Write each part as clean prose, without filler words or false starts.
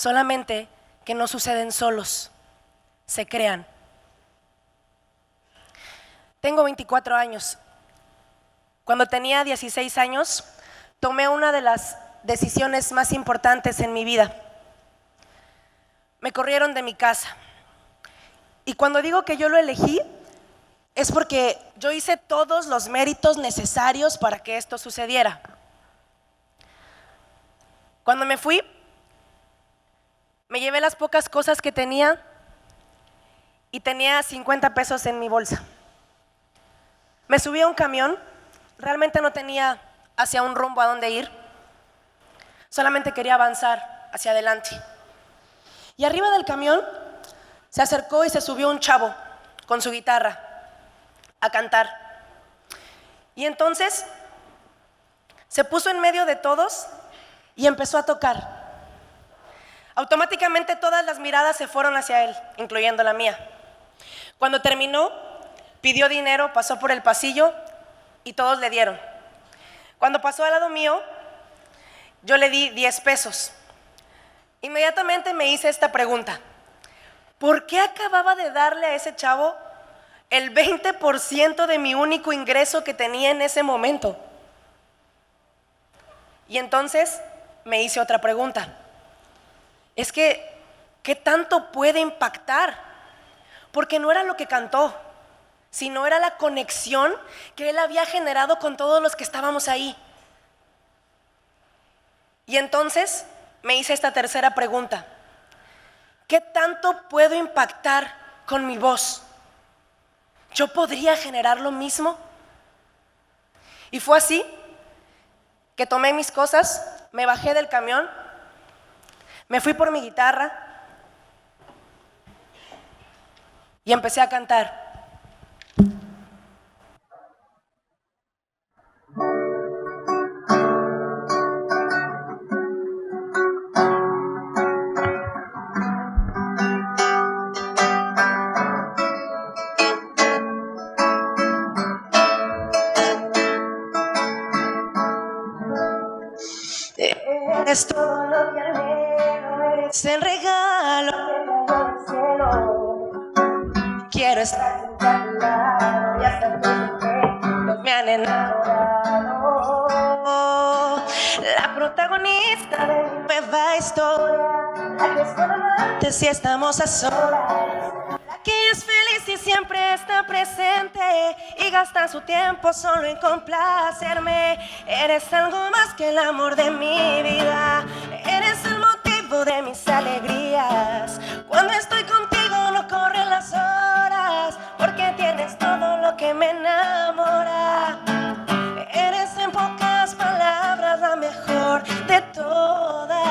solamente que no suceden solos, se crean. Tengo 24 años. Cuando tenía 16 años, tomé una de las decisiones más importantes en mi vida. Me corrieron de mi casa. Y cuando digo que yo lo elegí, es porque yo hice todos los méritos necesarios para que esto sucediera. Cuando me fui, me llevé las pocas cosas que tenía y tenía 50 pesos en mi bolsa. Me subí a un camión, realmente no tenía hacia un rumbo a dónde ir, solamente quería avanzar hacia adelante. Y arriba del camión se acercó y se subió un chavo con su guitarra a cantar. Y entonces se puso en medio de todos y empezó a tocar. Automáticamente todas las miradas se fueron hacia él, incluyendo la mía. Cuando terminó, pidió dinero, pasó por el pasillo y todos le dieron. Cuando pasó al lado mío, yo le di 10 pesos. Inmediatamente me hice esta pregunta: ¿por qué acababa de darle a ese chavo el 20% de mi único ingreso que tenía en ese momento? Y entonces me hice otra pregunta. Es que, ¿qué tanto puede impactar? Porque no era lo que cantó, sino era la conexión que él había generado con todos los que estábamos ahí. Y entonces me hice esta tercera pregunta: ¿qué tanto puedo impactar con mi voz? ¿Yo podría generar lo mismo? Y fue así que tomé mis cosas, me bajé del camión, me fui por mi guitarra y empecé a cantar. Es todo lo que anhelo, es el regalo del cielo. Quiero estar siempre a tu lado y hasta que me han enamorado. La protagonista de mi nueva historia, la que es con amante si estamos a solas, la que es feliz y siempre está presente y gasta su tiempo solo en complacerme. Eres algo más que el amor de mi vida, eres el motivo de mis alegrías. Cuando estoy contigo no corren las horas, porque tienes todo lo que me enamora. Eres en pocas palabras la mejor de todas.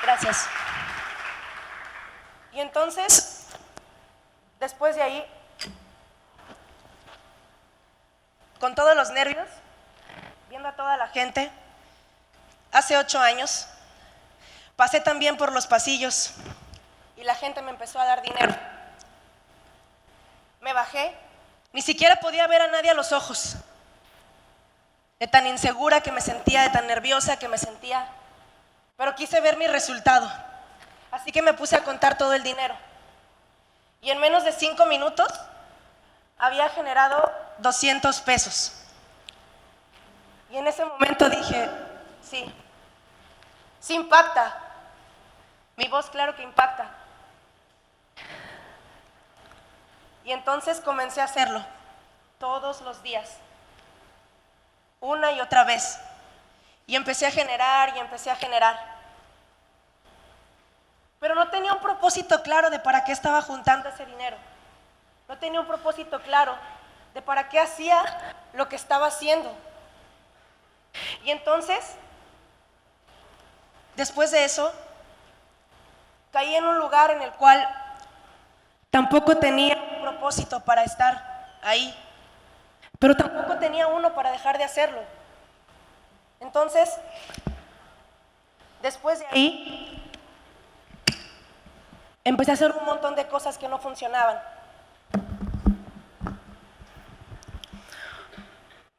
Gracias. Y entonces, después de ahí, con todos los nervios, viendo a toda la gente, hace 8 años, pasé también por los pasillos y la gente me empezó a dar dinero. Me bajé, ni siquiera podía ver a nadie a los ojos, de tan insegura que me sentía, de tan nerviosa que me sentía, pero quise ver mi resultado, así que me puse a contar todo el dinero. Y en menos de 5 minutos había generado 200 pesos. Y en ese momento dije, sí impacta. Mi voz claro que impacta. Y entonces comencé a hacerlo todos los días, una y otra vez. Y empecé a generar y empecé a generar. Pero no tenía un propósito claro de para qué estaba juntando ese dinero. No tenía un propósito claro de para qué hacía lo que estaba haciendo. Y entonces, después de eso, caí en un lugar en el cual tampoco tenía un propósito para estar ahí, pero tampoco tenía uno para dejar de hacerlo. Entonces, después de ahí, empecé a hacer un montón de cosas que no funcionaban.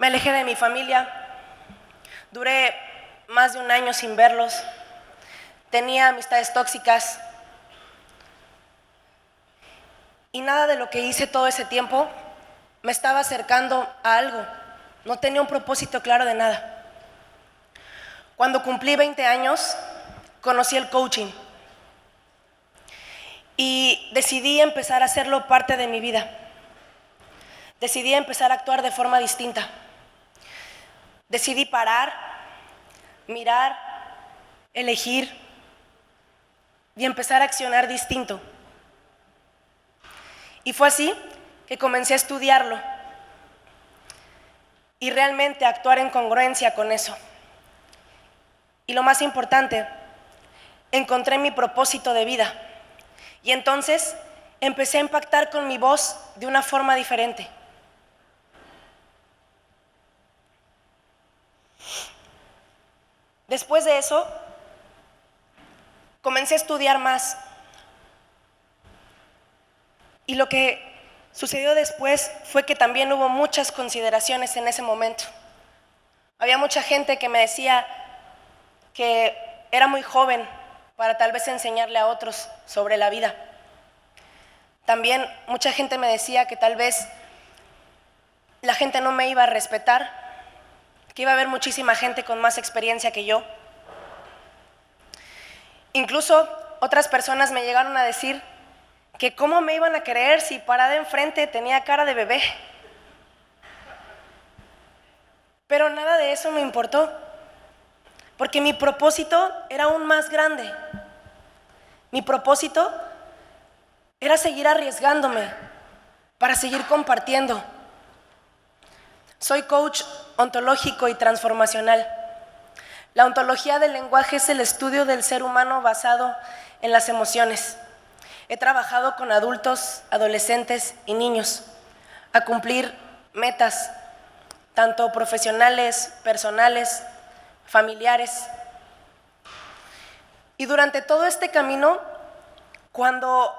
Me alejé de mi familia, duré más de un año sin verlos, tenía amistades tóxicas y nada de lo que hice todo ese tiempo me estaba acercando a algo, no tenía un propósito claro de nada. Cuando cumplí 20 años, conocí el coaching y decidí empezar a hacerlo parte de mi vida. Decidí empezar a actuar de forma distinta. Decidí parar, mirar, elegir y empezar a accionar distinto. Y fue así que comencé a estudiarlo y realmente a actuar en congruencia con eso. Y lo más importante, encontré mi propósito de vida. Y entonces empecé a impactar con mi voz de una forma diferente. Después de eso, comencé a estudiar más. Y lo que sucedió después fue que también hubo muchas consideraciones en ese momento. Había mucha gente que me decía que era muy joven para tal vez enseñarle a otros sobre la vida. También mucha gente me decía que tal vez la gente no me iba a respetar, que iba a haber muchísima gente con más experiencia que yo. Incluso otras personas me llegaron a decir que cómo me iban a creer si parada enfrente tenía cara de bebé. Pero nada de eso me importó, porque mi propósito era aún más grande. Mi propósito era seguir arriesgándome para seguir compartiendo. Soy coach ontológico y transformacional. La ontología del lenguaje es el estudio del ser humano basado en las emociones. He trabajado con adultos, adolescentes y niños a cumplir metas, tanto profesionales, personales, familiares. Y durante todo este camino, cuando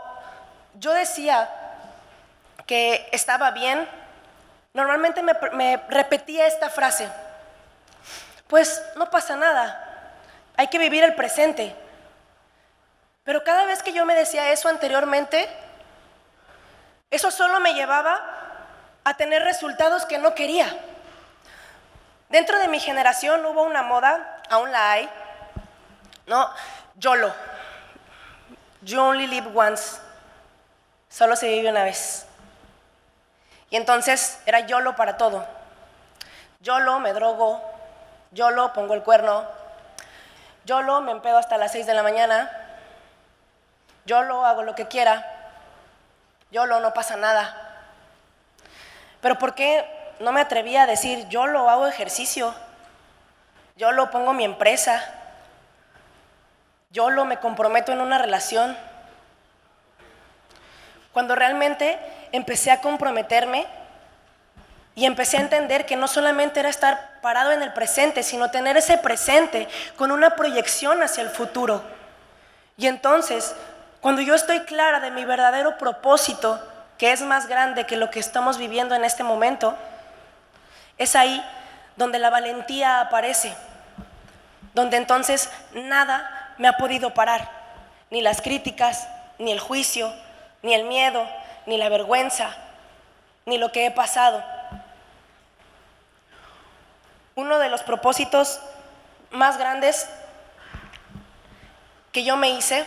yo decía que estaba bien, normalmente me repetía esta frase: pues no pasa nada, hay que vivir el presente. Pero cada vez que yo me decía eso anteriormente, eso solo me llevaba a tener resultados que no quería. Dentro de mi generación hubo una moda, aún la hay, ¿no? YOLO, You Only Live Once, solo se vive una vez. Y entonces era YOLO para todo. YOLO me drogo, YOLO pongo el cuerno, YOLO me empedo hasta las 6 de la mañana, YOLO hago lo que quiera, YOLO no pasa nada. Pero ¿por qué no me atrevía a decir YOLO hago ejercicio, YOLO pongo mi empresa, YOLO me comprometo en una relación? Cuando realmente empecé a comprometerme y empecé a entender que no solamente era estar parado en el presente, sino tener ese presente con una proyección hacia el futuro. Y entonces, cuando yo estoy clara de mi verdadero propósito, que es más grande que lo que estamos viviendo en este momento, es ahí donde la valentía aparece, donde entonces nada me ha podido parar, ni las críticas, ni el juicio, ni el miedo, ni la vergüenza, ni lo que he pasado. Uno de los propósitos más grandes que yo me hice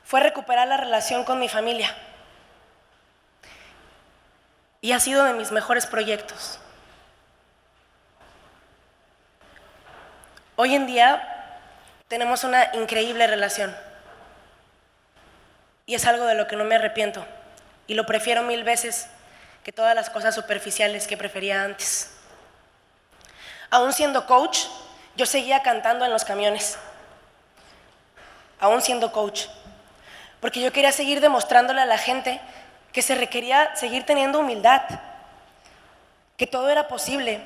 fue recuperar la relación con mi familia. Y ha sido de mis mejores proyectos. Hoy en día tenemos una increíble relación. Y es algo de lo que no me arrepiento. Y lo prefiero 1000 veces que todas las cosas superficiales que prefería antes. Aún siendo coach, yo seguía cantando en los camiones. Aún siendo coach. Porque yo quería seguir demostrándole a la gente que se requería seguir teniendo humildad, que todo era posible,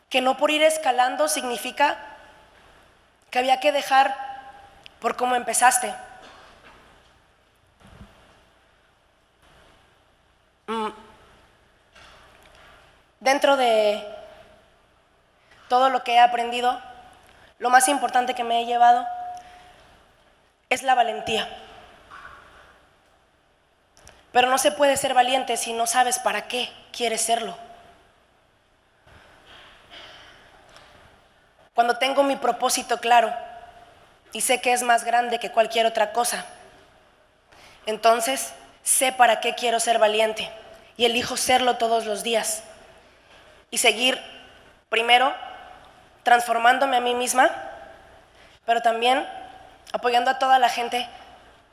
que no por ir escalando significa que había que dejar por cómo empezaste. Dentro de todo lo que he aprendido, lo más importante que me he llevado es la valentía. Pero no se puede ser valiente si no sabes para qué quieres serlo. Cuando tengo mi propósito claro y sé que es más grande que cualquier otra cosa, entonces sé para qué quiero ser valiente y elijo serlo todos los días y seguir primero transformándome a mí misma, pero también apoyando a toda la gente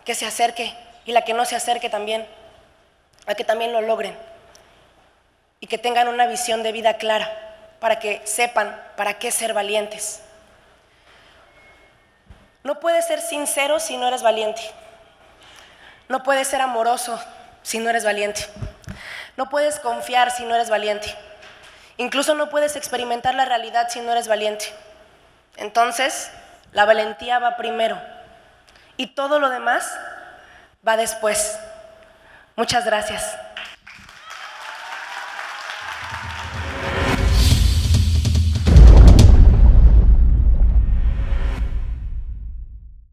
que se acerque y la que no se acerque también, a que también lo logren y que tengan una visión de vida clara para que sepan para qué ser valientes. No puedes ser sincero si no eres valiente. No puedes ser amoroso si no eres valiente. No puedes confiar si no eres valiente. Incluso no puedes experimentar la realidad si no eres valiente. Entonces, la valentía va primero y todo lo demás va después. Muchas gracias.